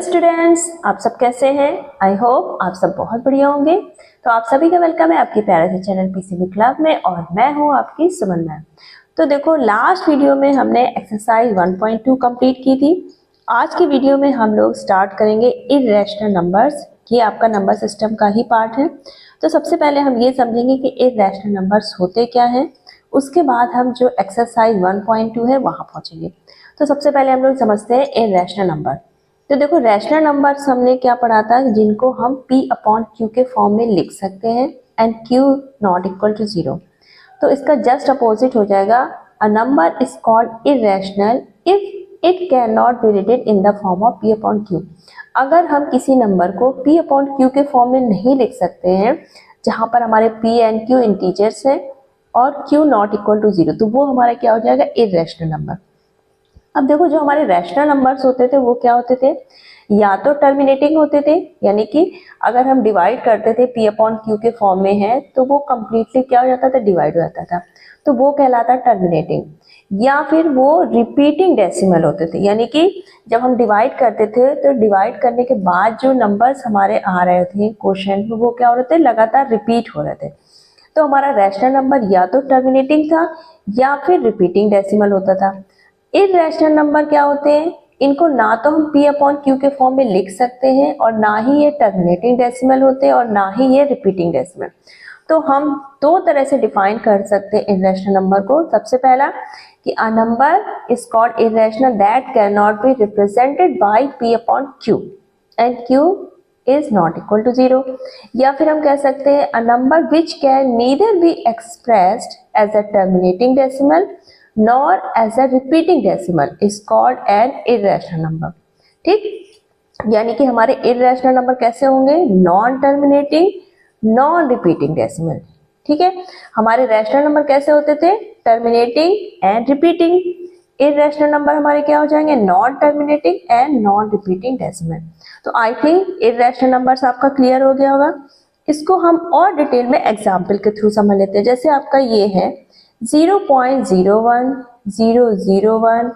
Students, आप सब कैसे हैं? आई होप आप सब बहुत बढ़िया होंगे। तो आप सभी का वेलकम है आपके प्यारे से चैनल पीसीबी क्लब में और मैं हूं आपकी सुमन मैम। तो देखो, लास्ट वीडियो में हमने एक्सरसाइज 1.2 कंप्लीट की थी। आज की वीडियो में हम लोग स्टार्ट करेंगे इर्रेशनल नंबर्स। ये आपका नंबर सिस्टम का ही पार्ट है। तो सबसे पहले हम ये समझेंगे कि इर्रेशनल नंबर्स होते क्या हैं, उसके बाद हम जो एक्सरसाइज 1.2 है वहां पहुंचेंगे। तो सबसे पहले हम लोग समझते हैं इर्रेशनल नंबर। तो देखो, रैशनल नंबर्स हमने क्या पढ़ा था, जिनको हम P/Q के फॉर्म में लिख सकते हैं and Q not equal to 0। तो इसका जस्ट अपोजिट हो जाएगा, a number is called irrational if it can not be written in the form of P/Q। अगर हम किसी नंबर को P/Q के फॉर्म में नहीं लिख सकते हैं, जहां पर हमारे P एंड Q इंटीजर्स हैं और Q नॉट इक्वल टू 0, तो वो हमारा क्या हो जाएगा, इर्रेशनल नंबर। अब देखो, जो हमारे रैशनल नंबर्स होते थे वो क्या होते थे, या तो टर्मिनेटिंग होते थे, यानी कि अगर हम डिवाइड करते थे P/Q के फॉर्म में है तो वो कंप्लीटली क्या हो जाता था, डिवाइड हो जाता था, तो वो कहलाता टर्मिनेटिंग। या फिर वो रिपीटिंग डेसिमल होते थे, यानी कि जब हम डिवाइड करते थे तो डिवाइड करने के बाद जो नंबर्स हमारे आ रहे थे क्वोशिएंट में, वो क्या हो रहे थे, लगातार रिपीट हो रहे थे। तो हमारा रैशनल नंबर या तो टर्मिनेटिंग था या फिर रिपीटिंग डेसिमल होता था। इर्रेशनल नंबर क्या होते हैं, इनको ना तो हम P/Q के फॉर्म में लिख सकते हैं और ना ही ये टर्मिनेटिंग डेसिमल होते हैं और ना ही ये रिपीटिंग डेसिमल। तो हम दो तरह से डिफाइन कर सकते हैं इर्रेशनल नंबर को। सबसे पहला कि a number is called irrational that can not be represented by P/Q and Q is not equal to 0। या फिर हम कह सकते हैं a number which can neither be expressed as a terminating decimal nor as a repeating decimal is called an irrational number। ठीक, यानी कि हमारे इर्रेशनल नंबर कैसे होंगे, non terminating, non repeating decimal. ठीक है, हमारे रैशनल नंबर कैसे होते थे, terminating and repeating. Irrational number हमारे क्या हो जाएंगे, non terminating and non repeating decimal. तो आई थिंक इर्रेशनल नंबर्स आपका क्लियर हो गया होगा। इसको हम और डिटेल में एग्जाम्पल के थ्रू समझ लेते हैं। जैसे आपका ये है 0.01, 001,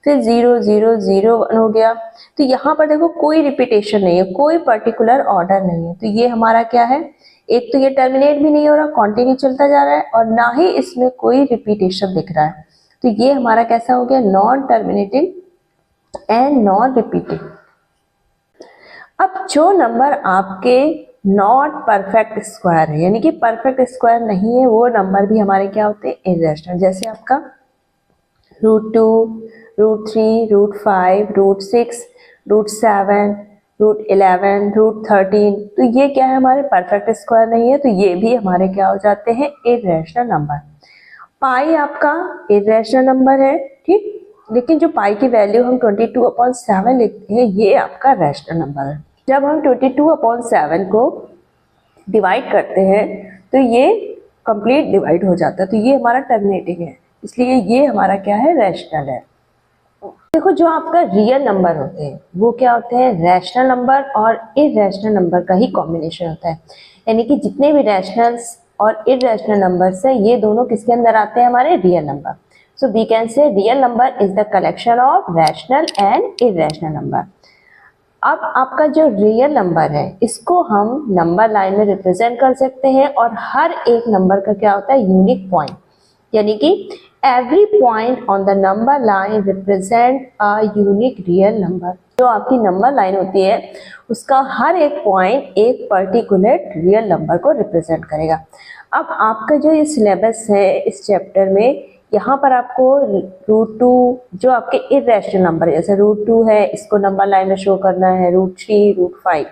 फिर 0001 हो गया। तो यहाँ पर देखो कोई रिपीटेशन नहीं है, कोई पर्टिकुलर ऑर्डर नहीं है। तो ये हमारा क्या है, एक तो ये टर्मिनेट भी नहीं हो रहा, कंटिन्यू चलता जा रहा है, और ना ही इसमें कोई रिपीटेशन दिख रहा है। तो ये हमारा कैसा हो गया, non terminating and non repeating. अब जो नंबर आपके नॉट परफेक्ट स्क्वायर है, यानी कि परफेक्ट स्क्वायर नहीं है, वो नंबर भी हमारे क्या होते हैं, इर्रेशनल। जैसे आपका √2, √3, √5, √6, √7, √11, √13, तो ये क्या है, हमारे परफेक्ट स्क्वायर नहीं है, तो ये भी हमारे क्या हो जाते हैं, इर्रेशनल नंबर। पाई आपका इर्रेशनल नंबर है, ठीक, लेकिन जो पाई की वैल्यू हम 22/7 लिखते हैं, ये आपका रैशनल नंबर है। जब हम 22/7 को डिवाइड करते हैं तो ये कंप्लीट डिवाइड हो जाता है, तो ये हमारा टर्मिनेटिंग है, इसलिए ये हमारा क्या है, रैशनल है। देखो, जो आपका रियल नंबर होते हैं वो क्या होते हैं, रैशनल नंबर और इर्रेशनल नंबर का ही कॉम्बिनेशन होता है। यानी कि जितने भी रैशनल्स और इर्रेशनल नंबर्स है, ये दोनों किसके अंदर आते हैं, हमारे real number. So we can say real number is the collection of rational and irrational number. अब आपका जो रियल नंबर है, इसको हम नंबर लाइन में रिप्रेजेंट कर सकते हैं, और हर एक नंबर का क्या होता है, यूनिक पॉइंट, यानी कि every point on the number line represent a unique real number. जो आपकी नंबर लाइन होती है, उसका हर एक पॉइंट एक पर्टिकुलर रियल नंबर को रिप्रेजेंट करेगा। अब आपका जो ये सिलेबस है इस चैप्टर में, यहाँ पर आपको √2 जो आपके इर्रेशनल नंबर, जैसे √2 है, इसको नंबर लाइन में शो करना है, √3, √5।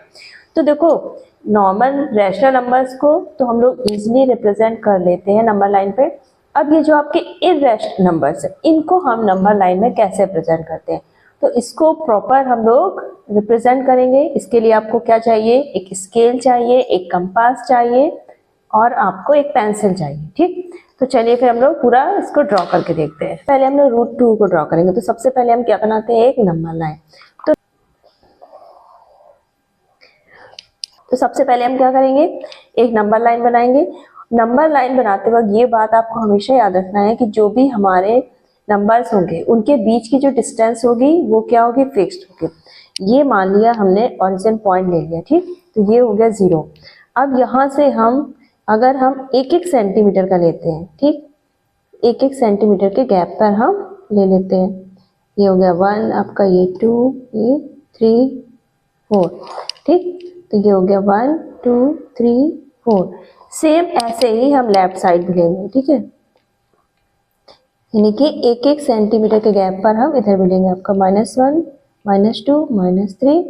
तो देखो, नॉर्मल रैशनल नंबर्स को तो हम लोग इजीली रिप्रेजेंट कर लेते हैं नंबर लाइन पे। अब ये जो आपके इर्रेशनल नंबर्स है, इनको हम नंबर लाइन में कैसे रिप्रेजेंट करते हैं, तो इसको प्रॉपर हम लोग रिप्रेजेंट करेंगे। इसके लिए आपको क्या चाहिए, एक स्केल चाहिए, एक कंपास चाहिए और आपको एक पेंसिल चाहिए। ठीक, तो चलिए फिर हम लोग पूरा इसको ड्रॉ करके देखते हैं। पहले हम लोग √2 को ड्रॉ करेंगे। तो सबसे पहले हम क्या बनाते हैं, एक नंबर लाइन। तो सबसे पहले हम क्या करेंगे, एक नंबर लाइन बनाएंगे। नंबर लाइन बनाते वक्त ये बात आपको हमेशा याद रखना है कि जो भी हमारे नंबर्स होंगे, उनके बीच की जो डिस्टेंस होगी वो क्या होगी, फिक्स्ड होगी। ये मान लिया हमने ओरिजिन पॉइंट ले लिया, ठीक। तो ये हो गया 0। अब यहाँ से हम अगर हम 1-1 सेंटीमीटर का लेते हैं, ठीक, 1-1 सेंटीमीटर के गैप पर हम ले लेते हैं। ये हो गया 1 आपका, ये 2, ये 3, 4, ठीक। तो ये हो गया 1 2 3 4। सेम ऐसे ही हम लेफ्ट साइड भी लेंगे, ठीक है, यानी कि 1-1 सेंटीमीटर के गैप पर हम इधर भी लेंगे। आपका -1 -2 -3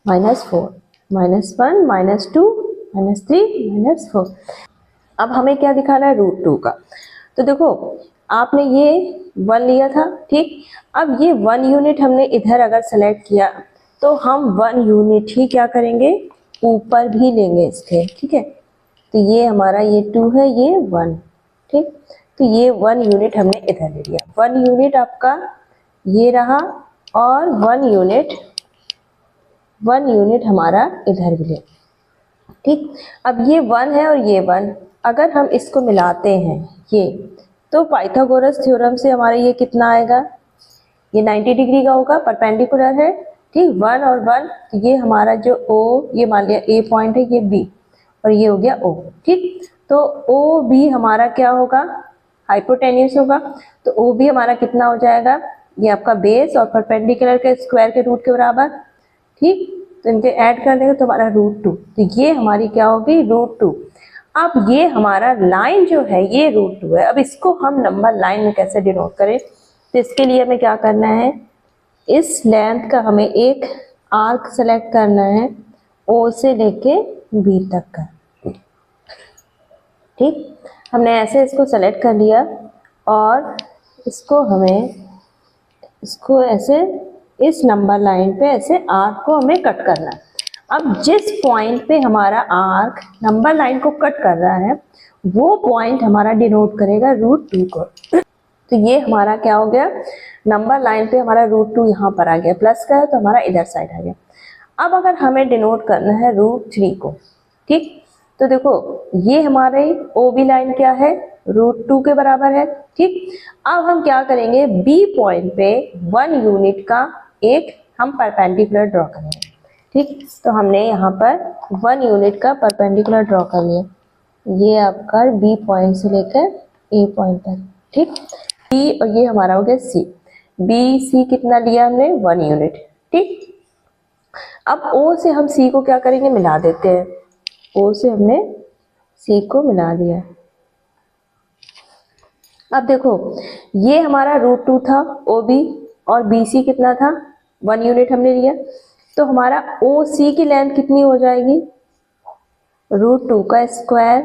-4 -1 -2 -3 -4। अब हमें क्या दिखाना है, √2 का। तो देखो आपने ये 1 लिया था, ठीक। अब ये 1 यूनिट हमने इधर अगर सेलेक्ट किया तो हम 1 यूनिट ही क्या करेंगे, ऊपर भी लेंगे इसके, ठीक है। तो ये हमारा ये 2 है, ये 1, ठीक। तो ये 1 यूनिट हमने इधर ले लिया। 1 यूनिट आपका ये रहा और 1 यूनिट हमारा इधर भी ले, ठीक। अब ये 1 है और ये 1, अगर हम इसको मिलाते हैं ये, तो पाइथागोरस थ्योरम से हमारा ये कितना आएगा, ये 90 डिग्री का होगा, परपेंडिकुलर है, ठीक। 1 और 1, तो ये हमारा जो O, ये मान लिया A पॉइंट है, ये B और ये हो गया O, ठीक। तो OB हमारा क्या होगा, हाइपोटेन्यूस होगा। तो OB हमारा कितना हो जाएगा, ये आपका बेस और परपेंडिकुलर के स्क्वायर के रूट के बराबर, ठीक। तो इनके ऐड कर देंगे तो हमारा √2। तो ये हमारी क्या होगी, √2। अब ये हमारा लाइन जो है ये √2 है। अब इसको हम नंबर लाइन में कैसे डिनोट करें, तो इसके लिए हमें क्या करना है, इस लेंथ का हमें एक आर्क सेलेक्ट करना है, O से लेके B तक का, ठीक। हमने ऐसे इसको सेलेक्ट कर लिया और इसको हमें इसको ऐसे इस नंबर लाइन पे ऐसे आर्क को हमें कट करना है। अब जिस पॉइंट पे हमारा आर्क नंबर लाइन को कट कर रहा है वो पॉइंट हमारा डिनोट करेगा √2 को। तो ये हमारा क्या हो गया, नंबर लाइन पे हमारा √2 यहाँ पर आ गया, प्लस का है तो हमारा इधर साइड आ गया। अब अगर हमें डिनोट करना है √3 को, ठीक। तो देखो ये हमारे OB लाइन क्या है, √2 के बराबर है, ठीक। अब हम क्या करेंगे, B पॉइंट पे 1 यूनिट का एक हम परपेंडिकुलर ड्रॉ करेंगे, ठीक। तो हमने यहाँ पर 1 यूनिट का परपेंडिकुलर ड्रॉ कर लिया, ये आपका B पॉइंट से लेकर A पॉइंट तक, ठीक। B और ये हमारा हो गया C। BC कितना लिया हमने, 1 यूनिट, ठीक। अब O से हम C को क्या करेंगे, मिला देते हैं। O से हमने C को मिला दिया। अब देखो ये हमारा √2 था OB और BC कितना था, 1 यूनिट हमने लिया। तो हमारा OC की लेंथ कितनी हो जाएगी, √2 का स्क्वायर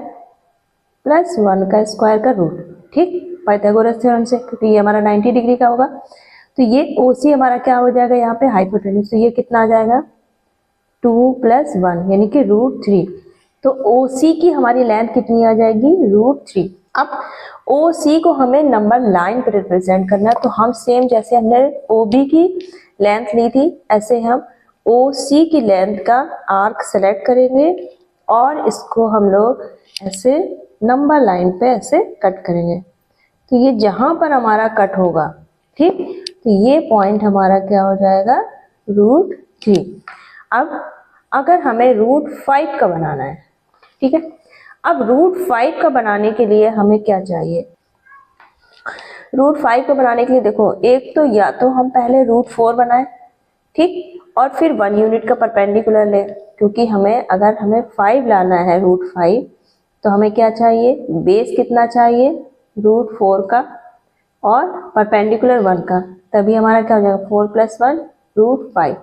प्लस 1 का स्क्वायर का रूट, ठीक, पाइथागोरस थ्योरम से, क्योंकि ये हमारा 90 डिग्री का होगा। तो ये OC हमारा क्या हो जाएगा, यहाँ पे हाइपोटेन्यूस। तो ये कितना आ जाएगा, 2 + 1 यानी कि √3। तो OC की हमारी लेंथ कितनी आ जाएगी, √3। अब OC को हमें नंबर लाइन पर रिप्रेजेंट करना है, तो हम सेम जैसे हमने OB की लेंथ ली थी ऐसे हम OC की लेंथ का आर्क सेलेक्ट करेंगे और इसको हम लोग ऐसे नंबर लाइन पे ऐसे कट करेंगे। तो ये जहां पर हमारा कट होगा, ठीक, तो ये पॉइंट हमारा क्या हो जाएगा, √3। अब अगर हमें √5 का बनाना है, ठीक है। अब √5 का बनाने के लिए हमें क्या चाहिए, √5 का बनाने के लिए देखो, एक तो या तो हम पहले √4 बनाए, ठीक, और फिर 1 यूनिट का परपेंडिकुलर ले, क्योंकि हमें अगर हमें 5 लाना है √5 तो हमें क्या चाहिए, बेस कितना चाहिए, √4 का और परपेंडिकुलर 1 का, तभी हमारा क्या हो जाएगा, 4 + 1 √5।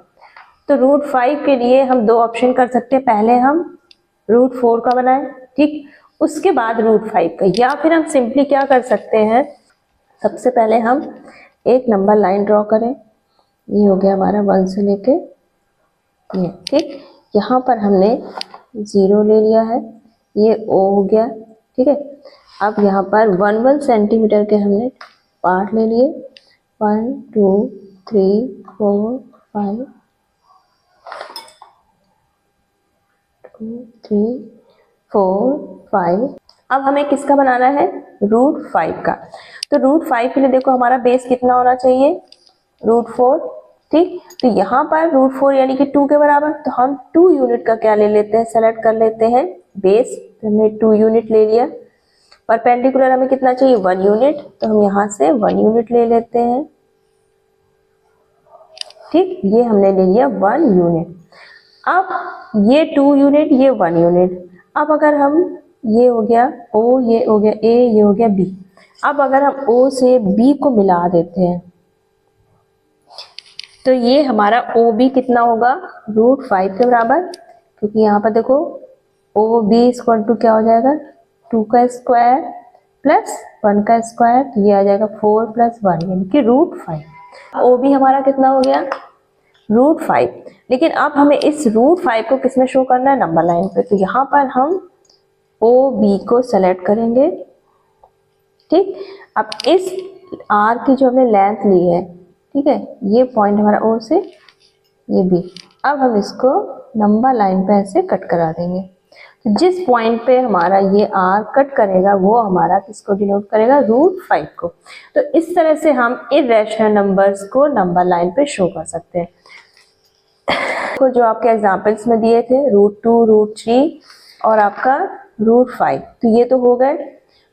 तो √5 के लिए हम 2 ऑप्शन कर सकते हैं, पहले हम √4 का बनाएं, ठीक, उसके बाद √5 का, या फिर हम सिंपली क्या कर सकते हैं, सबसे पहले हम एक नंबर लाइन ड्रॉ करें। ये हो गया हमारा 1 से लेके ये, ठीक। यहाँ पर हमने 0 ले लिया है, ये O हो गया, ठीक है। अब यहाँ पर 1 सेंटीमीटर के हमने पार्ट ले लिए, 1 2 3 4 5 2 3 4 5। अब हमें किसका बनाना है, √5 का। तो √5 के लिए देखो हमारा बेस कितना होना चाहिए, √4, ठीक। तो यहाँ पर √4 यानी कि 2 के बराबर, तो हम 2 यूनिट का क्या ले लेते हैं, सेलेक्ट कर लेते हैं बेस। तो हमने 2 यूनिट ले लिया। परपेंडिकुलर हमें कितना चाहिए, 1 यूनिट, तो हम यहाँ से 1 यूनिट ले लेते हैं। ठीक, ये हमने ले लिया 1 यूनिट। अब ये 2 यूनिट, ये 1 यूनिट। अब अगर हम, ये हो गया O, ये हो गया A, ये हो गया B। अब अगर हम O से B को मिला देते हैं तो ये हमारा OB कितना होगा, √5 के बराबर। क्योंकि यहाँ पर देखो OB इक्वल टू क्या हो जाएगा, 2 का स्क्वायर प्लस 1 का स्क्वायर, तो ये आ जाएगा 4 + 1 यानी कि √5। OB हमारा कितना हो गया, √5। लेकिन अब हमें इस √5 को किस में शो करना है, नंबर लाइन पे। तो यहाँ पर हम OB को सेलेक्ट करेंगे। ठीक, अब इस R की जो हमने लेंथ ली है, ठीक है, ये पॉइंट हमारा O से, ये B। अब हम इसको नंबर लाइन पे ऐसे कट करा देंगे। तो जिस पॉइंट पे हमारा ये R कट करेगा वो हमारा किसको डिनोट करेगा, √5 को। तो इस तरह से हम इर्रेशनल नंबर्स को नंबर लाइन पे शो कर सकते हैं। तो जो आपके एग्जाम्पल्स में दिए थे √2, √3 और आपका √5, तो ये तो हो गए।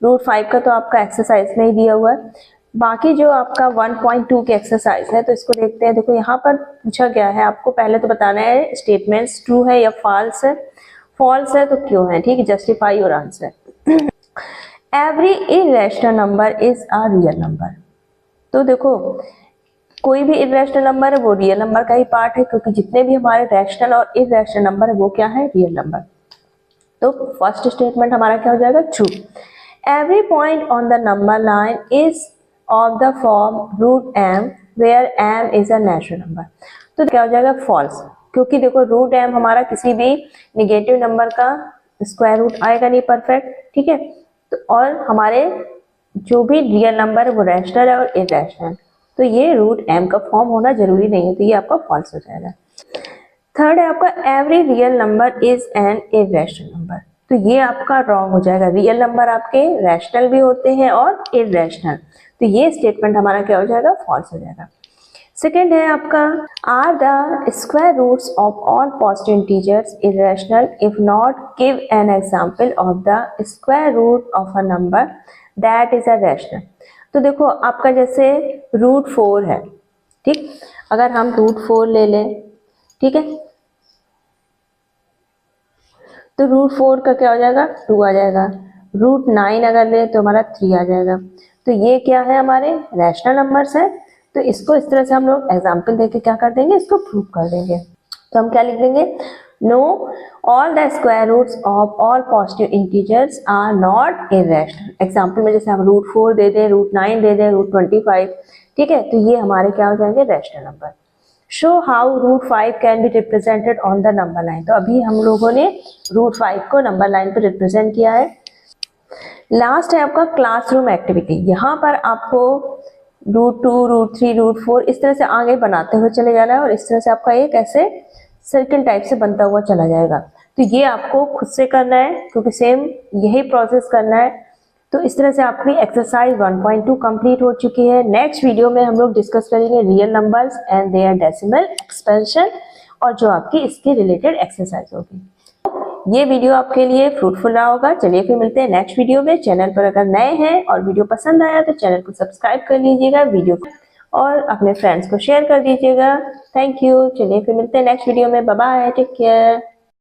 √5 का तो आपका एक्सरसाइज में ही दिया हुआ है। बाकी जो आपका 1.2 के एक्सरसाइज है, तो इसको देखते हैं। देखो यहाँ पर पूछा गया है, आपको पहले तो बताना है स्टेटमेंट्स ट्रू है या फॉल्स है। फॉल्स है तो क्यों है, ठीक है, जस्टिफाई और answer. Every irrational number is a real number. तो देखो कोई भी इरेशनल नंबर है वो रियल नंबर का ही पार्ट है, क्योंकि जितने भी हमारे रैशनल और इरेशनल नंबर है वो क्या है, रियल नंबर। तो फर्स्ट स्टेटमेंट हमारा क्या हो जाएगा, true. Every point on the number line is of the form √m where m is a natural number. तो क्या हो जाएगा, फॉल्स। क्योंकि देखो √m हमारा किसी भी निगेटिव नंबर का स्क्वायर रूट आएगा नहीं, परफेक्ट, ठीक है। तो और हमारे जो भी रियल नंबर है वो रैशनल है और इरेशनल, तो ये √m का फॉर्म होना जरूरी नहीं है, तो ये आपका फॉल्स हो जाएगा। थर्ड है आपका every real number is an irrational number. तो ये आपका रॉन्ग हो जाएगा। रियल नंबर आपके रैशनल भी होते हैं और इरेशनल, तो ये स्टेटमेंट हमारा क्या हो जाएगा, फॉल्स हो जाएगा। सेकेंड है आपका are the square roots of all positive integers irrational if not, give an example of the square root of a number that is a rational. तो देखो आपका जैसे √4 है, ठीक, अगर हम √4 ले लें, ठीक है, तो √4 का क्या हो जाएगा, 2 आ जाएगा। √9 अगर ले तो हमारा 3 आ जाएगा। तो ये क्या है, हमारे रैशनल नंबर्स है। तो इसको इस तरह से हम लोग एग्जाम्पल देके क्या कर देंगे, इसको प्रूव कर देंगे। तो हम क्या लिख देंगे, no all the square roots of all positive integers are not irrational. Example में जैसे हम √4 दे दें, √9 दे दें, √25, ठीक है, तो ये हमारे क्या हो जाएंगे, rational number. Show how √5 can be represented on the number line. तो अभी हम लोगों ने √5 को नंबर लाइन पर रिप्रेजेंट किया है। लास्ट है आपका क्लासरूम एक्टिविटी। यहाँ पर आपको √2, √3, √4 इस तरह से आगे बनाते हुए चले जाना है, और इस तरह से आपका एक ऐसे सर्कल टाइप से बनता हुआ चला जाएगा। तो ये आपको खुद से करना है, क्योंकि सेम यही प्रोसेस करना है। तो इस तरह से आपकी एक्सरसाइज 1.2 कंप्लीट हो चुकी है। नेक्स्ट वीडियो में हम लोग डिस्कस करेंगे real numbers and their decimal expansion, और जो आपकी इसके रिलेटेड एक्सरसाइज होगी। ये वीडियो आपके लिए फ्रूटफुल रहा होगा। चलिए फिर मिलते हैं नेक्स्ट वीडियो में। चैनल पर अगर नए हैं और वीडियो पसंद आया तो चैनल को सब्सक्राइब कर लीजिएगा, वीडियो और अपने फ्रेंड्स को शेयर कर दीजिएगा। Thank you. चलिए फिर मिलते हैं नेक्स्ट वीडियो में। Bye bye, take care.